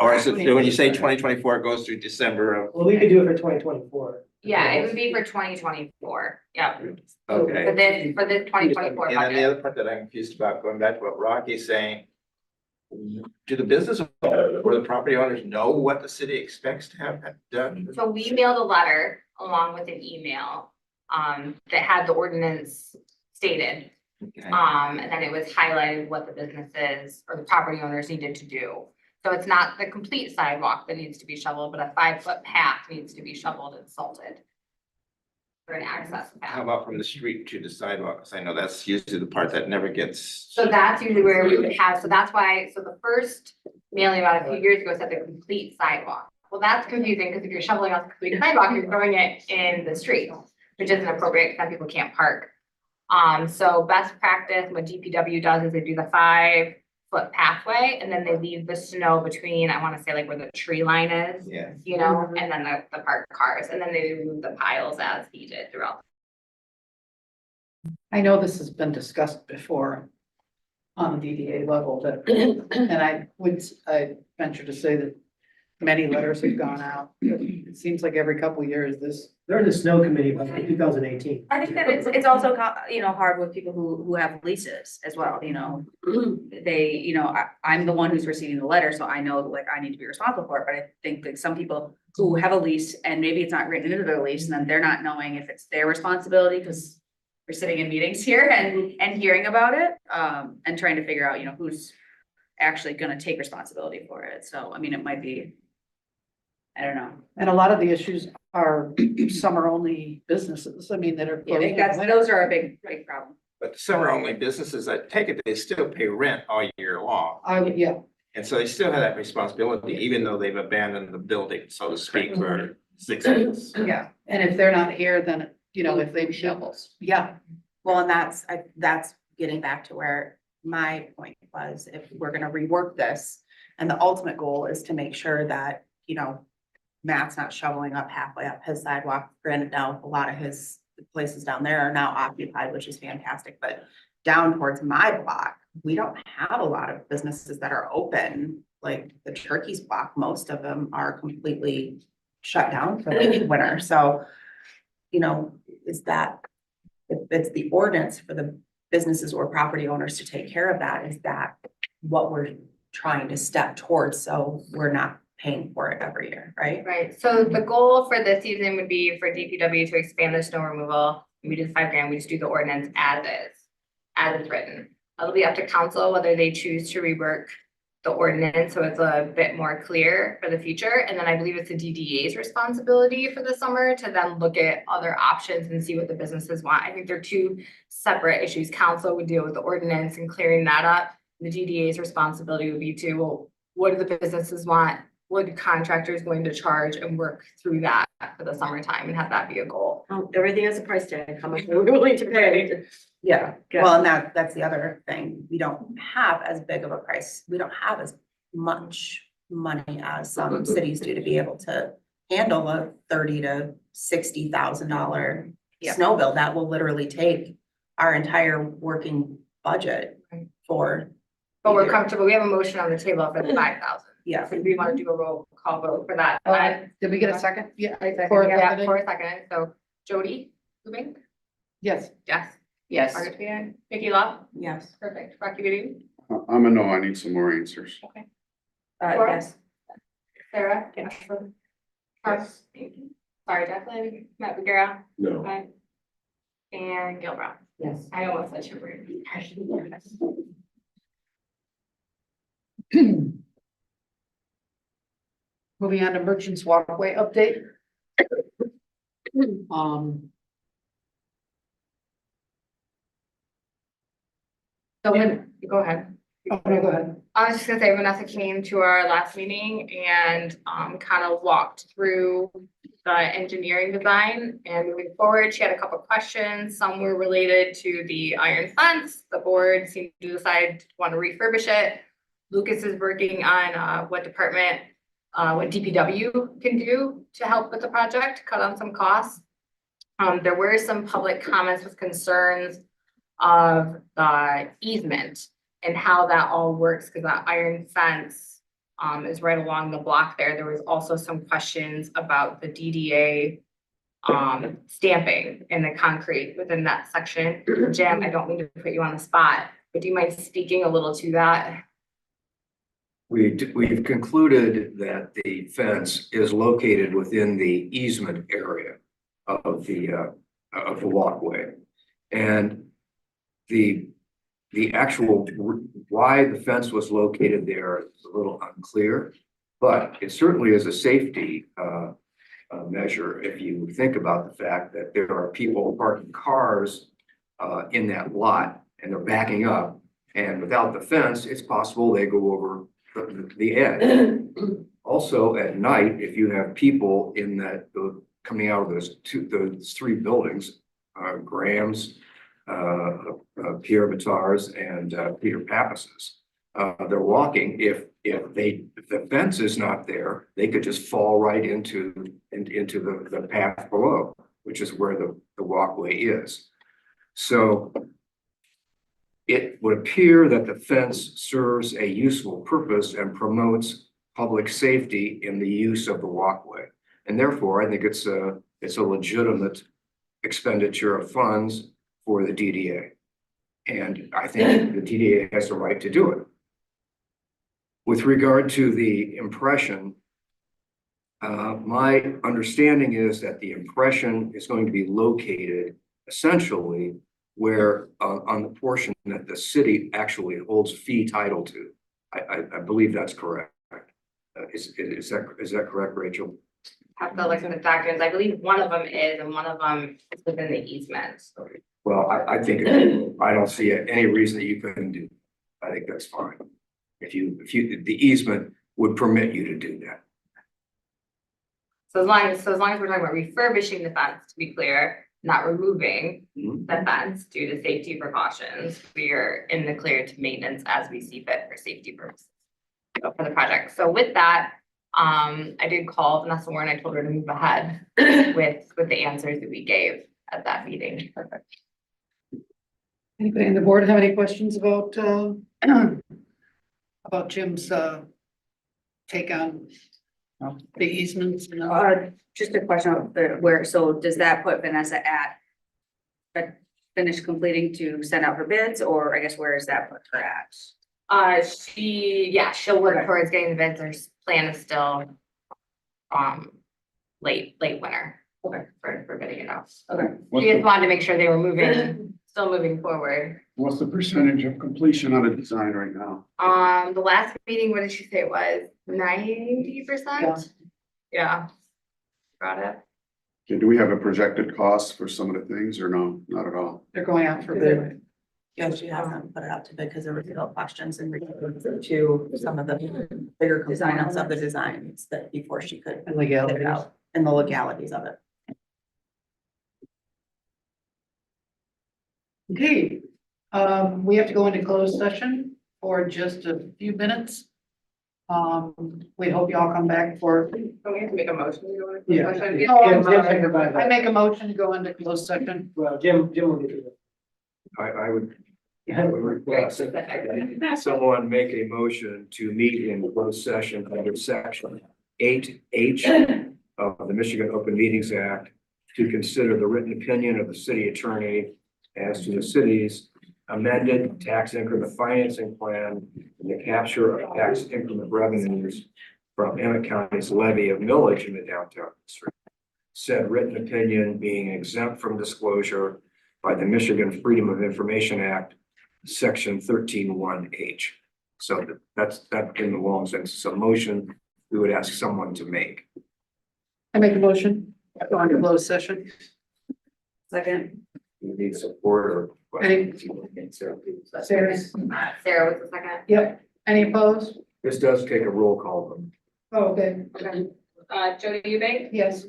Or is it, when you say 2024, it goes through December of, Well, we could do it for 2024. Yeah, it would be for 2024. Yep. okay. For this 2024 And then the budget. other part that I'm confused about, going back to what Rocky's saying, do the business or the property owners know what the city expects to have done? So we mailed a letter along with an email, that had the ordinance stated. Okay. And then it was highlighted what the businesses or the property owners needed to do. So it's not the complete sidewalk that needs to be shoveled, but a 5-foot path needs to be shoveled and salted. For an access How path. about from the street to the sidewalks? I know that's usually the part that never gets. So that's usually where we would have, so that's why, so the first mailing about a few years ago said the complete sidewalk. Well, that's confusing because if you're shoveling out the complete sidewalk, you're throwing it in the street, which isn't appropriate because people can't park. So best practice, what DPW does is they do the 5-foot pathway and then they leave the snow between, I want to say like where the tree line is, Yeah. you know, and then the parked cars, and then they remove the piles as needed throughout. I know this has been discussed before on the DDA level, but, and I venture to say that many letters have gone out. It seems like every couple of years, this, They're in the snow committee by 2018. I think that it's also, hard with people who have leases as well, They, I'm the one who's receiving the letter, so I know like I need to be responsible for it, but I think that some people who have a lease and maybe it's not written into their lease and then they're not knowing if it's their responsibility, because we're sitting in meetings here and hearing about it, and trying to figure out, who's actually gonna take responsibility for it. So, I mean, it might be, I don't know. and a lot of the issues are summer only businesses. I mean, that are. Yeah, I think those are a big problem. But the summer only businesses, I take it, they still pay rent all year long. Yeah, And so they still have that responsibility, even though they've abandoned the building, so to speak, for 6 months. yeah. And if they're not here, then, if they Shovels. yeah, Well, and that's getting back to where my point was, if we're gonna rework this, and the ultimate goal is to make sure that, Matt's not shoveling up halfway up his sidewalk. Granted, now a lot of his places down there are now occupied, which is fantastic, but down towards my block, we don't have a lot of businesses that are open. Like the Turkey's block, most of them are completely shut down for the winter. So, is that, if it's the ordinance for the businesses or property owners to take care of that, is that what we're trying to step towards? So we're not paying for it every year, right? Right, so the goal for this season would be for DPW to expand the snow removal. We did $5,000, we just do the ordinance as it's written. It'll be up to council whether they choose to rework the ordinance, so it's a bit more clear for the future. And then I believe it's the DDA's responsibility for the summer to then look at other options and see what the businesses want. I think they're two separate issues. Council would deal with the ordinance and clearing that up. The DDA's responsibility would be to, well, what do the businesses want? What are contractors going to charge, and work through that for the summertime and have that be a goal. Everything has a price tag, how much are we willing to pay? Yeah, well, and that's the other thing. We don't have as big of a price. We don't have as much money as some cities do to be able to handle a $30,000 to $60,000 Yeah. snow bill. That will literally take our entire working budget for. But we're comfortable, we have a motion on the table for the 5,000. Yeah. So we want to do a roll call vote for that. did we get a second? Yeah. Yeah, For for a second. So Jody, Lubing, Yes. Jess, Yes. Margaret Tweed, Vicky Law, Yes. perfect. Rocky Beatty, I'm a no, I need some more answers. Laura? Yes. Sarah? Yes. Yes. Sorry, Jacqueline, Matt Vigera, No. okay. And Gil Brown. Yes. I almost said your word. Moving on to Merchants Walkway update. Um, So go ahead. oh, no, go ahead. I was just gonna say, Vanessa came to our last meeting and kind of walked through the engineering design and moving forward. She had a couple questions. Some were related to the iron fence. The board seemed to decide to want to refurbish it. Lucas is working on what DPW can do to help with the project, cut on some costs. There were some public comments with concerns of the easement and how that all works, because that iron fence is right along the block there. There was also some questions about the DDA stamping in the concrete within that section. Jim, I don't mean to put you on the spot, but do you mind speaking a little to that? We've concluded that the fence is located within the easement area of the walkway. And the actual, why the fence was located there is a little unclear, but it certainly is a safety measure if you think about the fact that there are people parking cars in that lot and they're backing up. And without the fence, it's possible they go over the edge. Also, at night, if you have people in coming out of those three buildings, Graham's, Pierre Bitar's, and Peter Pappas's, they're walking. If the fence is not there, they could just fall right into the path below, which is where the walkway is. So it would appear that the fence serves a useful purpose and promotes public safety in the use of the walkway. And therefore, I think it's a legitimate expenditure of funds for the DDA. And I think the DDA has the right to do it. With regard to the impression, my understanding is that the impression is going to be located essentially where on the portion that the city actually holds fee title to. I believe that's correct. Is that correct, Rachel? Have to look at the documents. I believe one of them is, and one of them is within the easement. Well, I think, I don't see any reason that you couldn't do. I think that's fine. If the easement would permit you to do that. So as long as we're talking about refurbishing the fence, to be clear, not removing the fence due to safety precautions, we are in the clear to maintenance as we see fit for safety purposes for the project. So with that, I did call Vanessa Warren. I told her to move ahead with the answers that we gave at that meeting. Perfect. Anybody in the board have any questions about Jim's take on the easements? Just a question of so does that put Vanessa at finish completing to send out her bids, or I guess where is that put her at? She'll work towards getting the bids. Her plan is still late winter. Okay. For getting it out. Okay. We just wanted to make sure they were still moving forward. What's the percentage of completion on a design right now? The last meeting, what did she say it was? 90%? Yeah. Got it. Okay, do we have a projected cost for some of the things or no? Not at all. They're going out for bid. Yeah, she hasn't put it out to bid because there were still questions in regards to some of the bigger components of the designs that before she could And get it legalities. out and the legalities of it. Okay, we have to go into closed session for just a few minutes. We hope you all come back for. So we have to make a motion to go into Yeah. session. Oh, I'm Jim, sorry. seconded by that. I make a motion to go into closed session. Well, Jim will get you. I would request someone make a motion to meet in closed session under section 8H of the Michigan Open Meetings Act to consider the written opinion of the city attorney as to the city's amended tax increment financing plan and the capture of tax increment revenues from Emmett County's levy of millage in the downtown district. Said written opinion being exempt from disclosure by the Michigan Freedom of Information Act, section 13(1)H. So that's in the long sense. It's a motion we would ask someone to make. I make a motion, go into closed session. Second. You need support or? Any- Sarah. Sarah? Sarah was the second. Yep, any opposed? This does take a roll call. Oh, okay, Okay. Jody Eubank? yes.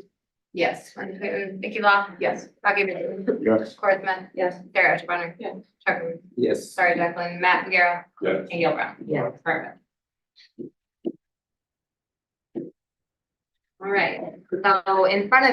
Yes. Nikki Law? Yes. Rocky Yes. Corey Smith? Yes. Sarah Ashburner? Yes. Chuck, Yes. sorry, Jacqueline, Matt McGarrett? Yes. And Gail Brown? Yeah. Perfect. All right, so in front of